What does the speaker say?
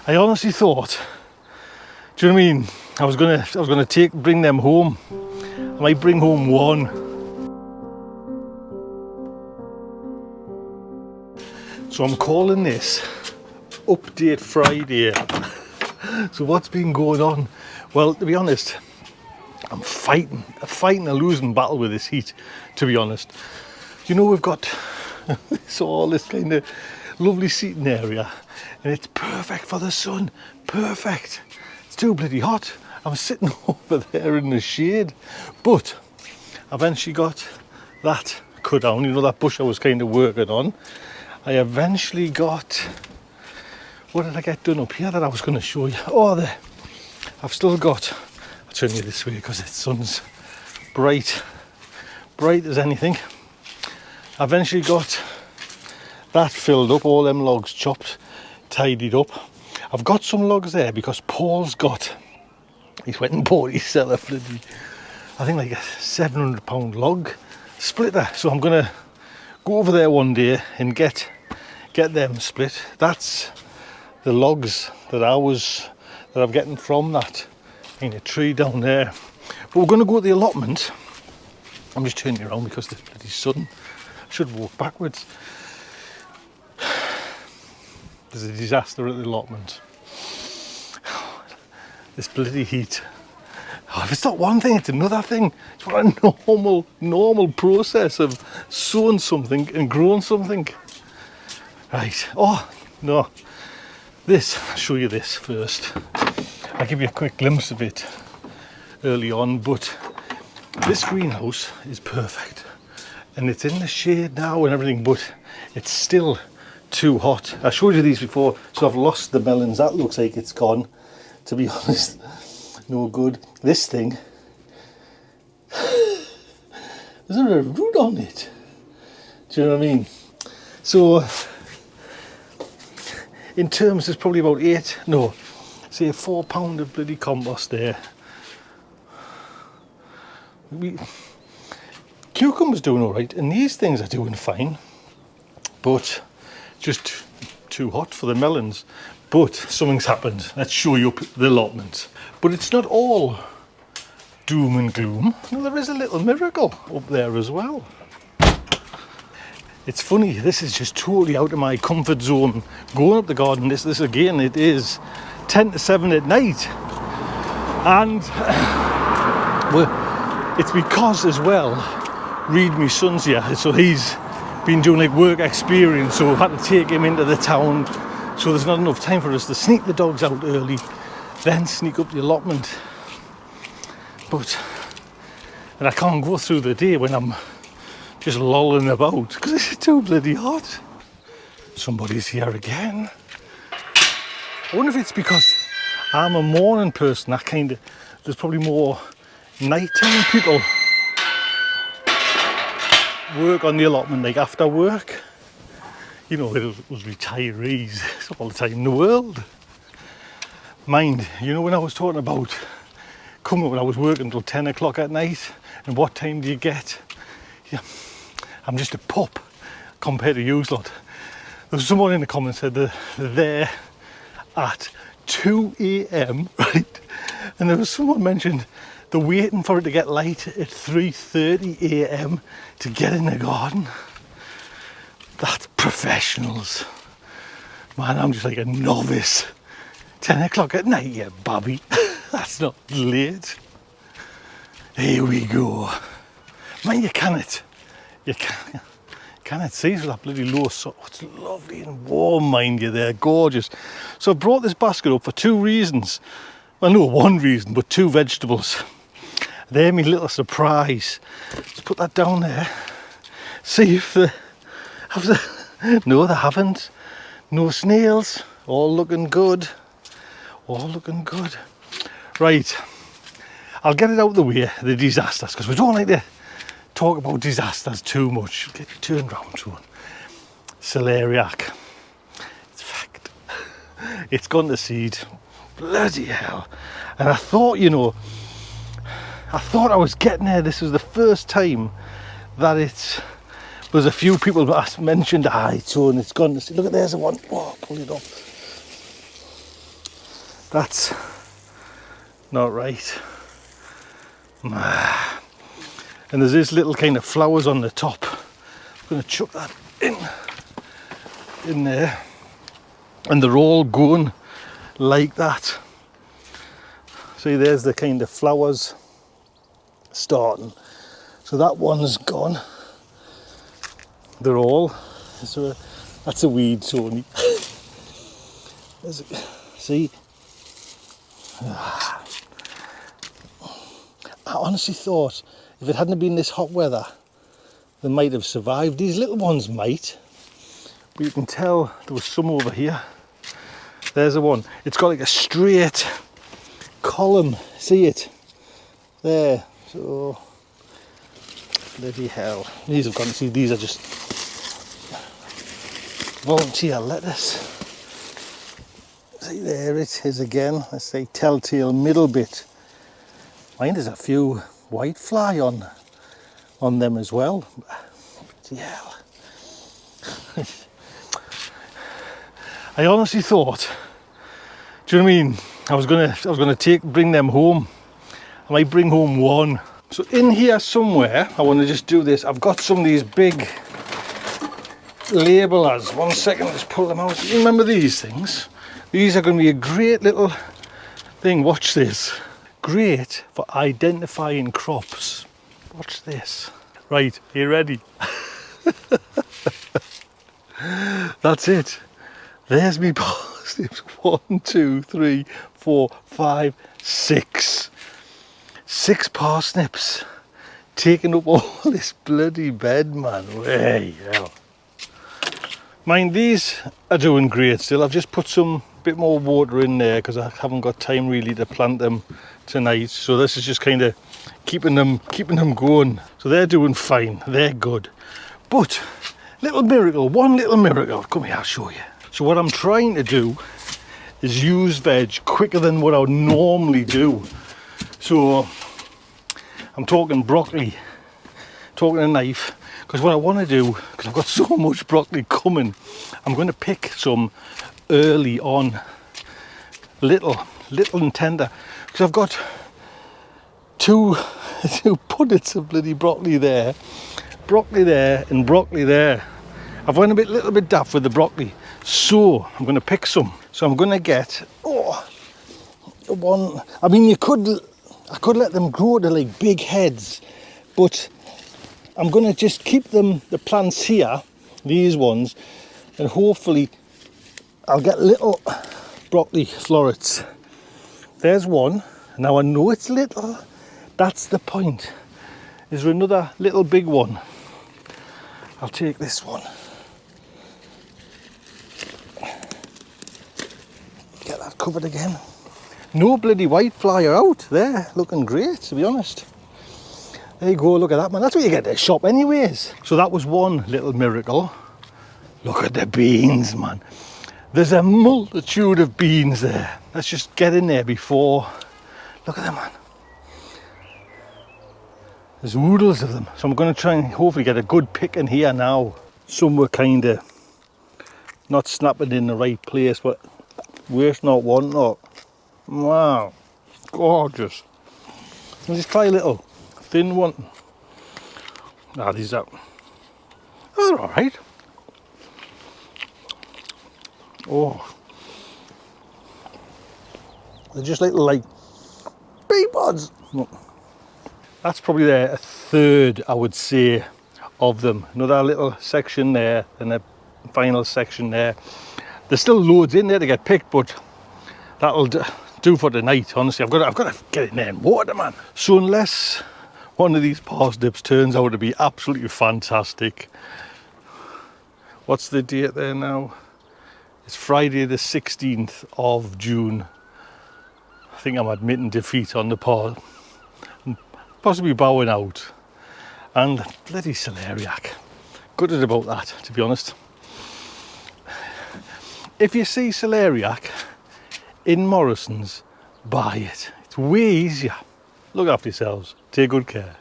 I honestly thought, do you know what I mean? I was gonna bring them home. I might bring home one. So I'm calling this Update Friday. So what's been going on? Well, to be honest, I'm fighting a losing battle with this heat, to be honest. You know, we've got all this kind of lovely seating area, and it's perfect for the sun, perfect. It's too bloody hot. I'm sitting over there in the shade, but I eventually got that cut down. You know, that bush I was kind of working on. I eventually got, what did I get done up here that I was going to show you? Oh, there. I've still got, I'll turn you this way because the sun's bright as anything. I eventually got that filled up, all them logs chopped, tidied up. I've got some logs there because Paul's he's went and bought his cellar bloody, I think like a £700 log splitter. So I'm gonna go over there one day and get them split. That's the logs that I'm getting from that kind of tree down there. But we're gonna go to the allotment. I'm just turning around because the bloody sun. I should walk backwards. There's a disaster at the allotment. This bloody heat. Oh, if it's not one thing, it's another thing. It's what a normal process of sowing something and growing something. Right. Oh no. I'll show you this first. I'll give you a quick glimpse of it early on, but this greenhouse is perfect. And it's in the shade now and everything, but it's still too hot. I showed you these before, so I've lost the melons. That looks like it's gone, to be honest. No good. This thing, there's a root on it. Do you know what I mean? So in terms, there's probably about say a 4 pound of bloody compost there. Cucumber's doing all right, and these things are doing fine, but just too hot for the melons. But something's happened. Let's show you up the allotment. But it's not all doom and gloom. No, there is a little miracle up there as well. It's funny, this is just totally out of my comfort zone. Going up the garden, this again, it is 10 to 7 at night. And it's because as well, Reed, my son's here, so he's been doing like work experience, so I've had to take him into the town, so there's not enough time for us to sneak the dogs out early, then sneak up the allotment. And I can't go through the day when I'm just lolling about because it's too bloody hot. Somebody's here again. I wonder if it's because I'm a morning person. There's probably more nighttime people work on the allotment, like after work. You know, it was retirees all the time in the world. Mind, you know, when I was talking about coming when I was working until 10 o'clock at night, and what time do you get? Yeah, I'm just a pup compared to you lot. There was someone in the comments said they're there at 2 a.m, right? And there was someone mentioned they're waiting for it to get light at 3:30 a.m. to get in the garden. That's professionals. Man, I'm just like a novice. 10 o'clock at night, yeah, Bobby. That's not late. Here we go. Man, you can it see with that bloody low sun. Oh, it's lovely and warm, mind you, there, gorgeous. So I brought this basket up for two reasons. Well, no, one reason, but two vegetables. They're my little surprise. Let's put that down there. See if no, they haven't. No snails. All looking good. All looking good. Right. I'll get it out of the way, the disasters, because we don't like to talk about disasters too much. Get turned round to one. Celeriac. It's fact. It's gone to seed. Bloody hell. And I thought, you know, I was getting there. This was the first time that there's a few people that mentioned it's on, it's gone to seed. Look at, there's the one. Oh, pull it up. That's not right. And there's this little kind of flowers on the top. I'm going to chuck that in there. And they're all going like that. See, there's the kind of flowers starting. So that one's gone. They're all. So that's a weed, Tony. See? I honestly thought if it hadn't been this hot weather, they might have survived. These little ones might. But you can tell there was some over here. There's the one. It's got like a straight column. See it? There. So, bloody hell. These have gone, see, these are just volunteer lettuce. See, there it is again. Let's say telltale middle bit. Mind there's a few whitefly on them as well. Bloody hell. I honestly thought, do you know what I mean? I was gonna bring them home. I might bring home one. So in here somewhere, I want to just do this. I've got some of these big labelers. 1 second, let's pull them out. You remember these things? These are going to be a great little thing. Watch this. Great for identifying crops. Watch this. Right, are you ready? That's it. There's me parsnips. 1, 2, 3, 4, 5, 6. 6 parsnips taking up all this bloody bed, man. Way hell. Mind, these are doing great still. I've just put some bit more water in there because I haven't got time really to plant them tonight. So this is just kind of keeping them going. So they're doing fine. They're good. But little miracle, one little miracle. Come here, I'll show you. So what I'm trying to do is use veg quicker than what I would normally do. So I'm talking broccoli, talking a knife, because what I want to do, because I've got so much broccoli coming, I'm going to pick some early on, little and tender, because I've got two punnets of bloody broccoli there, and broccoli there. I've went a little bit daft with the broccoli, so I'm going to pick some. So I'm going to get one. I mean, I could let them grow to like big heads, but I'm going to just keep the plants here, these ones, and hopefully I'll get little broccoli florets. There's one. Now I know it's little. That's the point. Is there another little big one? I'll take this one. Get that covered again. No bloody whitefly are out there, looking great, to be honest. There you go, look at that, man. That's what you get at a shop anyways. So that was one little miracle. Look at the beans, man. There's a multitude of beans there. Let's just get in there before. Look at them, man. There's oodles of them. So I'm going to try and hopefully get a good pick in here now. Some were kind of not snapping in the right place, but worse not, want not. Wow, gorgeous. I'll just try a little thin one. These are, they're all right. Oh, they're just like pea pods. That's probably a third, I would say, of them. Another little section there, and a final section there. There's still loads in there to get picked, but that'll do for tonight. Honestly, I've got to get in there and water, man. So unless one of these parsnips turns out to be absolutely fantastic, what's the date there now? It's Friday the 16th of June. I think I'm admitting defeat on the par, possibly bowing out. And bloody celeriac, gutted about that, to be honest. If you see celeriac in Morrison's, buy it. It's way easier. Look after yourselves. Take good care.